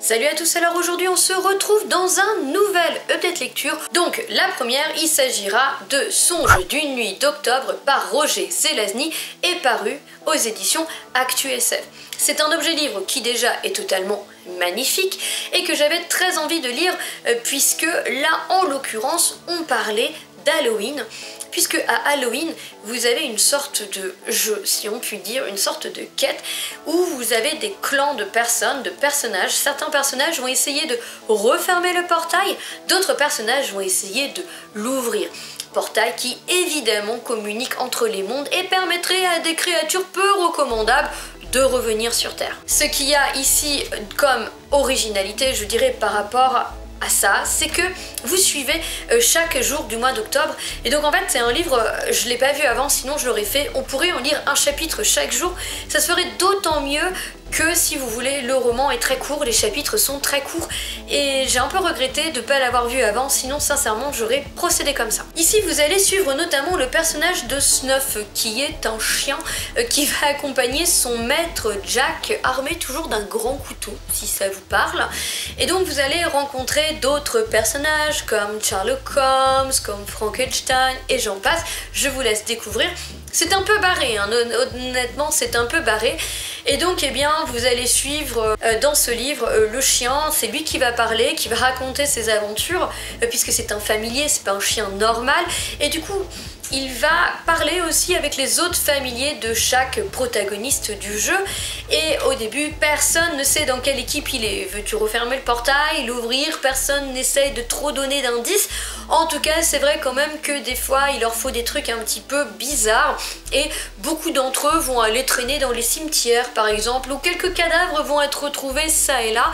Salut à tous, alors aujourd'hui on se retrouve dans un nouvel update lecture. Donc la première, il s'agira de Songe d'une nuit d'octobre par Roger Zelazny et paru aux éditions ActuSF. C'est un objet livre qui déjà est totalement magnifique et que j'avais très envie de lire puisque là en l'occurrence on parlait d'Halloween. Puisque à Halloween, vous avez une sorte de jeu, si on peut dire, une sorte de quête, où vous avez des clans de personnes, de personnages. Certains personnages vont essayer de refermer le portail, d'autres personnages vont essayer de l'ouvrir. Portail qui évidemment communique entre les mondes et permettrait à des créatures peu recommandables de revenir sur Terre. Ce qu'il y a ici comme originalité, je dirais, par rapport à ça, c'est que vous suivez chaque jour du mois d'octobre, et donc en fait c'est un livre, je l'ai pas vu avant, sinon je l'aurais fait, on pourrait en lire un chapitre chaque jour, ça se ferait d'autant mieux que si vous voulez, le roman est très court, les chapitres sont très courts, et j'ai un peu regretté de ne pas l'avoir vu avant, sinon sincèrement j'aurais procédé comme ça. Ici vous allez suivre notamment le personnage de Snuff, qui est un chien qui va accompagner son maître Jack, armé toujours d'un grand couteau, si ça vous parle. Et donc vous allez rencontrer d'autres personnages comme Sherlock Holmes, comme Frankenstein, et j'en passe, je vous laisse découvrir. C'est un peu barré, hein, honnêtement c'est un peu barré. Et donc eh bien vous allez suivre dans ce livre le chien, c'est lui qui va parler, qui va raconter ses aventures, puisque c'est un familier, c'est pas un chien normal, et du coup il va parler aussi avec les autres familiers de chaque protagoniste du jeu, et au début personne ne sait dans quelle équipe il est. Veux-tu refermer le portail, l'ouvrir? Personne n'essaye de trop donner d'indices. En tout cas c'est vrai quand même que des fois il leur faut des trucs un petit peu bizarres, et beaucoup d'entre eux vont aller traîner dans les cimetières par exemple, où quelques cadavres vont être retrouvés ça et là.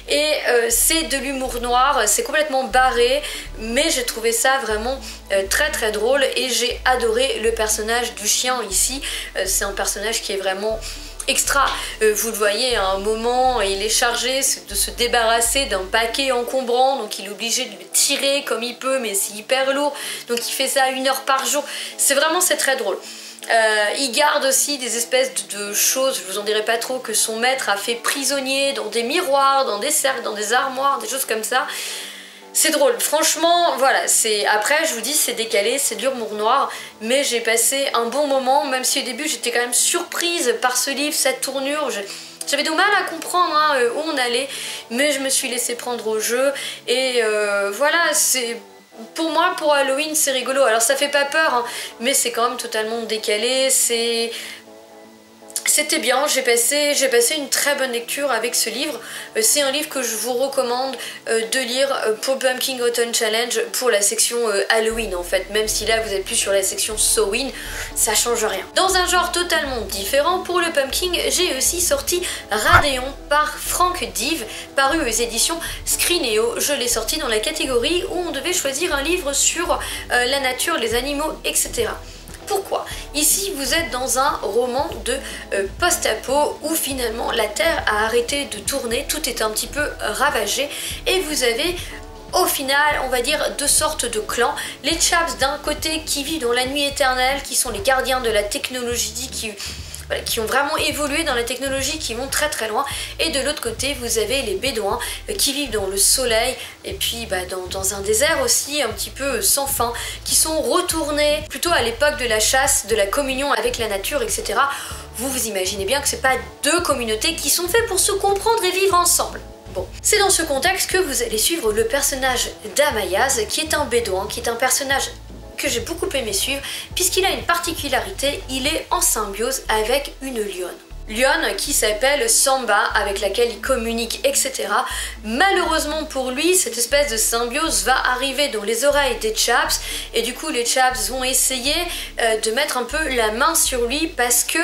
Et c'est de l'humour noir, c'est complètement barré, mais j'ai trouvé ça vraiment très très drôle, et j'ai adoré le personnage du chien ici. C'est un personnage qui est vraiment extra. Vous le voyez à un moment, il est chargé de se débarrasser d'un paquet encombrant, donc il est obligé de le tirer comme il peut, mais c'est hyper lourd, donc il fait ça 1 heure par jour. C'est très drôle. Il garde aussi des espèces de choses, je vous en dirai pas trop, que son maître a fait prisonnier dans des miroirs, dans des cercles, dans des armoires, des choses comme ça. C'est drôle, franchement, voilà, après je vous dis c'est décalé, c'est de l'humour noir, mais j'ai passé un bon moment, même si au début j'étais quand même surprise par ce livre, cette tournure. J'avais du mal à comprendre où on allait, mais je me suis laissée prendre au jeu, et voilà, c'est... Pour moi, pour Halloween, c'est rigolo. Alors ça fait pas peur, hein, mais c'est quand même totalement décalé, C'était bien, j'ai passé une très bonne lecture avec ce livre. C'est un livre que je vous recommande de lire pour Pumpkin Autumn Challenge, pour la section Halloween en fait. Même si là vous êtes plus sur la section Sowin, ça change rien. Dans un genre totalement différent, pour le Pumpkin, j'ai aussi sorti Radéon par Frank Dive, paru aux éditions Scrineo. Je l'ai sorti dans la catégorie où on devait choisir un livre sur la nature, les animaux, etc. Pourquoi? Ici vous êtes dans un roman de post-apo où finalement la Terre a arrêté de tourner, tout est un petit peu ravagé, et vous avez au final, on va dire, 2 sortes de clans. Les Chaps d'un côté qui vivent dans la nuit éternelle, qui sont les gardiens de la technologie, qui ont vraiment évolué dans la technologie, qui vont très très loin, et de l'autre côté vous avez les Bédouins qui vivent dans le soleil, et puis dans un désert aussi un petit peu sans fin, qui sont retournés plutôt à l'époque de la chasse, de la communion avec la nature, etc. Vous imaginez bien que c'est pas 2 communautés qui sont faites pour se comprendre et vivre ensemble. Bon, c'est dans ce contexte que vous allez suivre le personnage d'Amayaz, qui est un Bédouin, qui est un personnage que j'ai beaucoup aimé suivre, puisqu'il a une particularité, il est en symbiose avec une lionne. Lionne qui s'appelle Samba, avec laquelle il communique, etc. Malheureusement pour lui, cette espèce de symbiose va arriver dans les oreilles des Chaps, et du coup les Chaps vont essayer de mettre un peu la main sur lui, parce que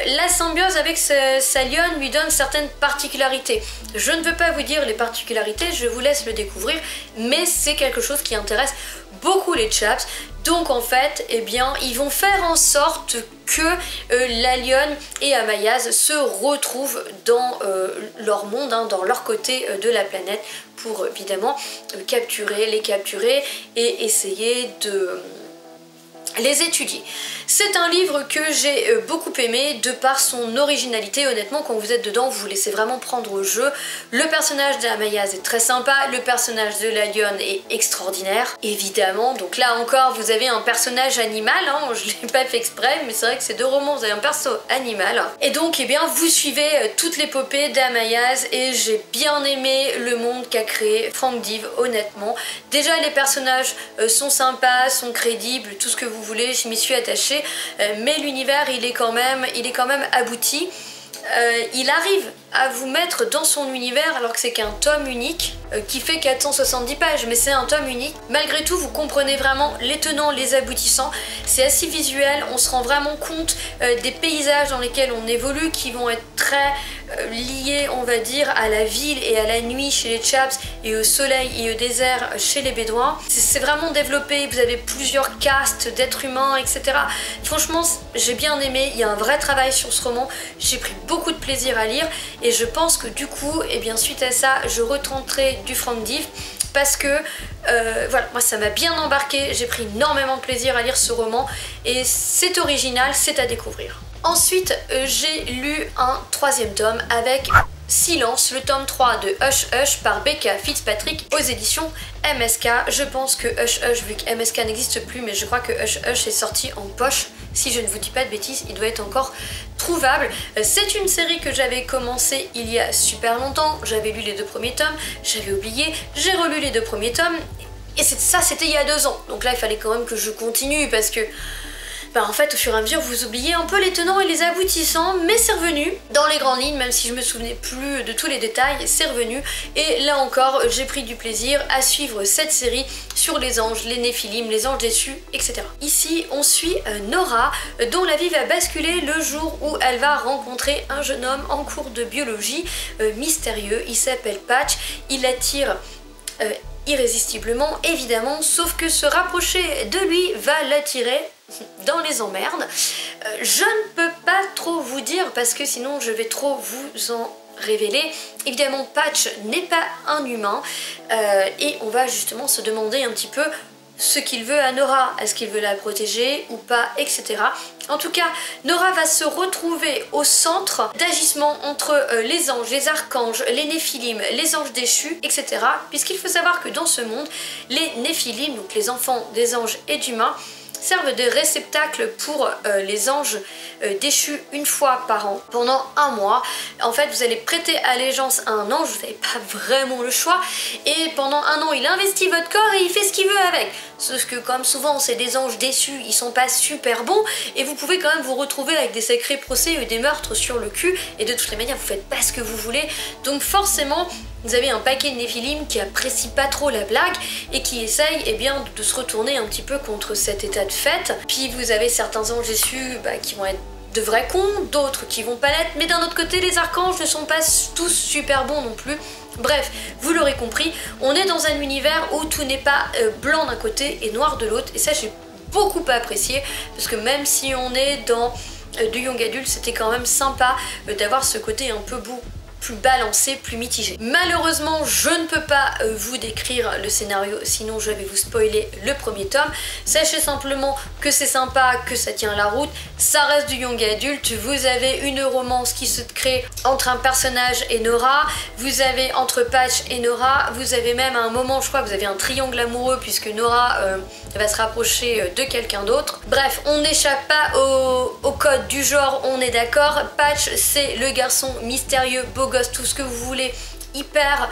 la symbiose avec sa lionne lui donne certaines particularités. Je ne veux pas vous dire les particularités, je vous laisse le découvrir, mais c'est quelque chose qui intéresse beaucoup les Chaps. Donc en fait, eh bien, ils vont faire en sorte que la lionne et Amayaz se retrouvent dans leur monde, hein, dans leur côté de la planète, pour évidemment les capturer et essayer les étudier. C'est un livre que j'ai beaucoup aimé de par son originalité. Honnêtement, quand vous êtes dedans, vous vous laissez vraiment prendre au jeu. Le personnage d'Amayaz est très sympa, le personnage de la lionne est extraordinaire, évidemment. Donc là encore, vous avez un personnage animal, hein, je l'ai pas fait exprès, mais c'est vrai que c'est 2 romans, vous avez un perso animal. Et donc, eh bien, vous suivez toute l'épopée d'Amayaz et j'ai bien aimé le monde qu'a créé Frank Dive, honnêtement. Déjà, les personnages sont sympas, sont crédibles, tout ce que vous voulez, je m'y suis attachée, mais l'univers il est quand même abouti. Il arrive à vous mettre dans son univers alors que c'est qu'un tome unique qui fait 470 pages, mais c'est un tome unique. Malgré tout, vous comprenez vraiment les tenants, les aboutissants. C'est assez visuel, on se rend vraiment compte des paysages dans lesquels on évolue qui vont être très liés, on va dire, à la ville et à la nuit chez les Chaps et au soleil et au désert chez les Bédouins. C'est vraiment développé, vous avez plusieurs castes d'êtres humains, etc. Franchement, j'ai bien aimé, il y a un vrai travail sur ce roman, j'ai pris beaucoup de plaisir à lire et je pense que du coup, et bien suite à ça, je retenterai du Frank Dive parce que voilà, moi ça m'a bien embarqué, j'ai pris énormément de plaisir à lire ce roman et c'est original, c'est à découvrir. Ensuite, j'ai lu un 3e tome avec Silence, le tome 3 de Hush Hush par Becca Fitzpatrick aux éditions MSK. Je pense que Hush Hush, vu que MSK n'existe plus, mais je crois que Hush Hush est sorti en poche. Si je ne vous dis pas de bêtises, il doit être encore trouvable. C'est une série que j'avais commencé il y a super longtemps. J'avais lu les 2 premiers tomes, j'avais oublié, j'ai relu les 2 premiers tomes. Et ça, c'était il y a 2 ans. Donc là, il fallait quand même que je continue parce que en fait, au fur et à mesure, vous oubliez un peu les tenants et les aboutissants, mais c'est revenu dans les grandes lignes, même si je me souvenais plus de tous les détails, c'est revenu. Et là encore, j'ai pris du plaisir à suivre cette série sur les anges, les néphilim, les anges déçus, etc. Ici, on suit Nora, dont la vie va basculer le jour où elle va rencontrer un jeune homme en cours de biologie mystérieux. Il s'appelle Patch, il l'attire irrésistiblement, évidemment, sauf que se rapprocher de lui va l'attirer dans les emmerdes. Je ne peux pas trop vous dire parce que sinon je vais trop vous en révéler. Évidemment, Patch n'est pas un humain et on va justement se demander un petit peu ce qu'il veut à Nora. Est-ce qu'il veut la protéger ou pas, etc. En tout cas, Nora va se retrouver au centre d'agissement entre les anges, les archanges, les néphilim, les anges déchus, etc. Puisqu'il faut savoir que dans ce monde, les néphilim, donc les enfants des anges et d'humains, servent de réceptacle pour les anges déchus une fois par an, pendant 1 mois. En fait, vous allez prêter allégeance à un ange, vous n'avez pas vraiment le choix, et pendant 1 an, il investit votre corps et il fait ce qu'il veut avec. Sauf que comme souvent, c'est des anges déçus, ils sont pas super bons, et vous pouvez quand même vous retrouver avec des sacrés procès et des meurtres sur le cul, et de toutes les manières, vous faites pas ce que vous voulez, donc forcément, vous avez un paquet de néphilim qui apprécie pas trop la blague et qui essaye de se retourner un petit peu contre cet état de fait. Puis vous avez certains anges déçus qui vont être de vrais cons, d'autres qui vont pas l'être, mais d'un autre côté les archanges ne sont pas tous super bons non plus. Bref, vous l'aurez compris, on est dans un univers où tout n'est pas blanc d'un côté et noir de l'autre, et ça j'ai beaucoup apprécié, parce que même si on est dans du young adulte, c'était quand même sympa d'avoir ce côté un peu beau, plus balancé, plus mitigé. Malheureusement, je ne peux pas vous décrire le scénario, sinon je vais vous spoiler le 1er tome. Sachez simplement que c'est sympa, que ça tient la route, ça reste du young adulte, vous avez une romance qui se crée entre un personnage et Nora, vous avez entre Patch et Nora, vous avez même à un moment, je crois que vous avez un triangle amoureux puisque Nora va se rapprocher de quelqu'un d'autre. Bref, on n'échappe pas au code du genre, on est d'accord. Patch, c'est le garçon mystérieux, beau gosse, tout ce que vous voulez, hyper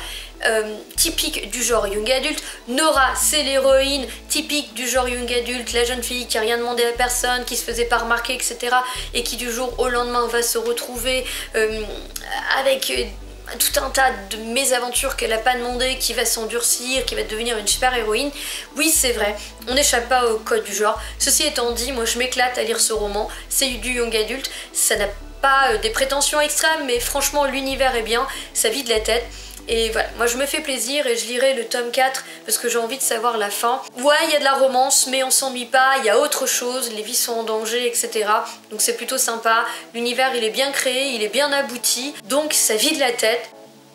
typique du genre young adulte. Nora, c'est l'héroïne typique du genre young adulte, la jeune fille qui a rien demandé à personne, qui se faisait pas remarquer, etc. et qui du jour au lendemain va se retrouver avec tout un tas de mésaventures qu'elle n'a pas demandé, qui va s'endurcir, qui va devenir une super héroïne. Oui, c'est vrai, on n'échappe pas au code du genre. Ceci étant dit, moi je m'éclate à lire ce roman, c'est du young adulte, ça n'a pas des prétentions extrêmes, mais franchement l'univers est bien, ça vide la tête. Et voilà, moi je me fais plaisir et je lirai le tome 4 parce que j'ai envie de savoir la fin. Ouais, il y a de la romance, mais on s'ennuie pas, il y a autre chose, les vies sont en danger, etc. Donc c'est plutôt sympa, l'univers il est bien créé, il est bien abouti, donc ça vide la tête,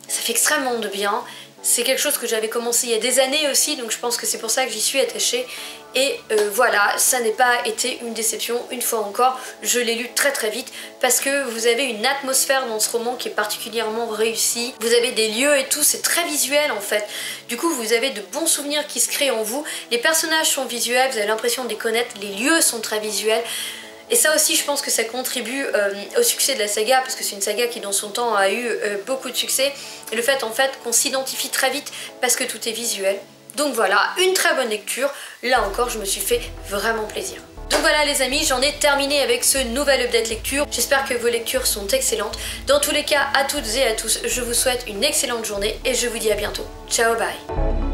ça fait extrêmement de bien. C'est quelque chose que j'avais commencé il y a des années aussi, donc je pense que c'est pour ça que j'y suis attachée. Et voilà, ça n'est pas été une déception, une fois encore, je l'ai lu très très vite parce que vous avez une atmosphère dans ce roman qui est particulièrement réussie. Vous avez des lieux et tout, c'est très visuel en fait. Du coup, vous avez de bons souvenirs qui se créent en vous. Les personnages sont visuels, vous avez l'impression de les connaître, les lieux sont très visuels. Et ça aussi, je pense que ça contribue au succès de la saga, parce que c'est une saga qui dans son temps a eu beaucoup de succès. Et le fait en fait qu'on s'identifie très vite parce que tout est visuel. Donc voilà, une très bonne lecture. Là encore, je me suis fait vraiment plaisir. Donc voilà les amis, j'en ai terminé avec ce nouvel update lecture. J'espère que vos lectures sont excellentes. Dans tous les cas, à toutes et à tous, je vous souhaite une excellente journée et je vous dis à bientôt. Ciao, bye.